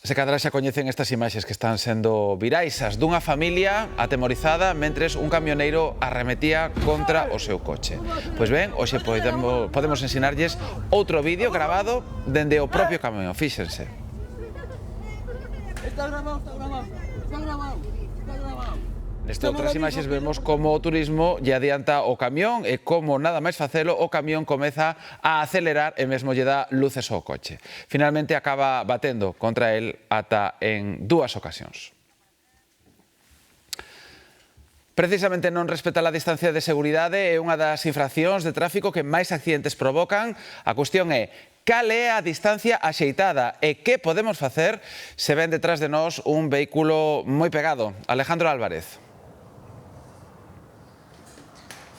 Se cadra xa coñecen estas imaxes que están sendo virais, as dunha familia atemorizada mentres un camioneiro arremetía contra o seu coche. Pois ben, hoxe podemos ensinarlles outro vídeo grabado dende o propio camión, fíxense. Está grabado, está grabado, está grabado, está grabado. Nestas outras imaxes vemos como o turismo lle adianta o camión e como nada máis facelo o camión comeza a acelerar e mesmo lle dá luces ao coche. Finalmente acaba batendo contra el ata en 2 ocasións. Precisamente non respetar a distancia de seguridade é unha das infraccións de tráfico que máis accidentes provocan. A cuestión é: cal é a distancia axeitada e que podemos facer se ven detrás de nós un vehículo moi pegado? Alejandro Álvarez.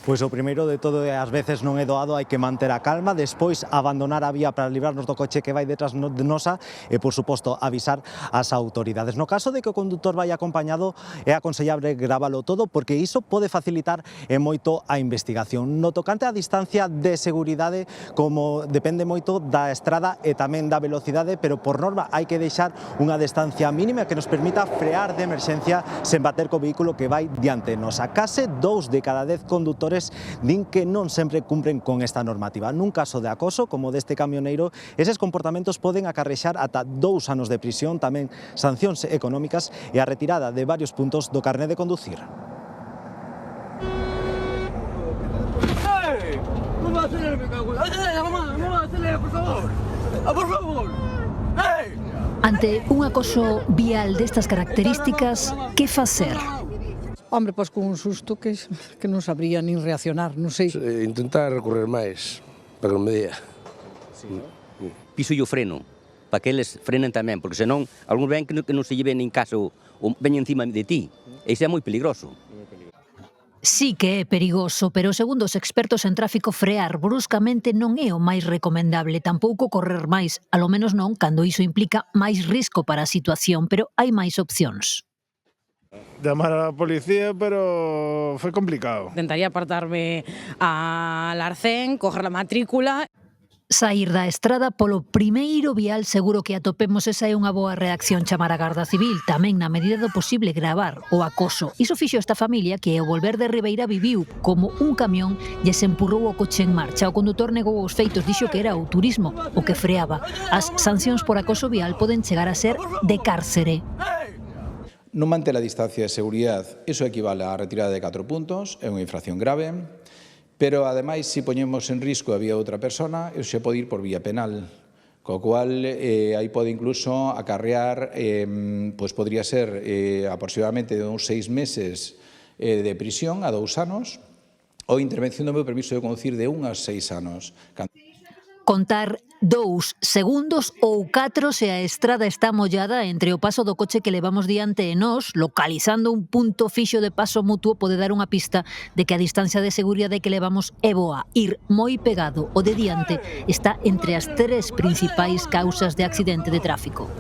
Pois o primeiro de todo é, ás veces non é doado, hai que manter a calma, despois abandonar a vía para librarnos do coche que vai detrás de nosa e, por suposto, avisar as autoridades. No caso de que o condutor vai acompañado, é aconsellable gravalo todo porque iso pode facilitar moito a investigación. No tocante á distancia de seguridade, como depende moito da estrada e tamén da velocidade, pero por norma hai que deixar unha distancia mínima que nos permita frear de emerxencia sen bater co vehículo que vai diante nosa. Case 2 de cada 10 condutores din que non sempre cumpren con esta normativa. Nun caso de acoso, como deste camioneiro, eses comportamentos poden acarrexar ata 2 anos de prisión, tamén sancións económicas e a retirada de varios puntos do carné de conducir. Non va a acelerar, me cago en... ¡Acelera, mamá! ¡No va a acelerar, por favor! ¡Por favor! ¡Hey! Ante un acoso vial destas características, que facer? Hombre, pois con un susto que non sabría nin reaccionar, non sei. Intentar recorrer máis para que non me día. Piso o freno, para que eles frenen tamén, porque senón, algúns ven que non se lleven en caso ou veñen encima de ti. E iso é moi peligroso. Sí que é perigoso, pero segundo os expertos en tráfico, frear bruscamente non é o máis recomendable, tampouco correr máis, alo menos non cando iso implica máis risco para a situación, pero hai máis opcións. Llamar a la policía, pero fue complicado. Intentaría apartarme al arcén, coger la matrícula. Saír da estrada polo primeiro vial, seguro que atopemos, esa é unha boa reacción, chamar a Garda Civil, tamén na medida do posible gravar o acoso. Iso fixo esta familia que ao volver de Ribeira viviu como un camión lles empurrou o coche en marcha. O condutor negou os feitos, dixo que era o turismo o que freaba. As sancións por acoso vial poden chegar a ser de cárcere. Non manter a distancia de seguridade, iso equivale á retirada de 4 puntos, é unha infracción grave, pero ademais, se poñemos en risco a vida de outra persona, iso xa pode ir por vía penal, co cual aí pode incluso acarrear, pois podría ser aproximadamente de uns 6 meses de prisión a 2 anos, ou intervención do meu permiso de conducir de 1 a 6 anos. Contar 2 segundos ou 4 se a estrada está mollada entre o paso do coche que levamos diante e nós, localizando un punto fixo de paso mutuo pode dar unha pista de que a distancia de seguridade que levamos é boa. Ir moi pegado o de diante está entre as 3 principais causas de accidente de tráfico.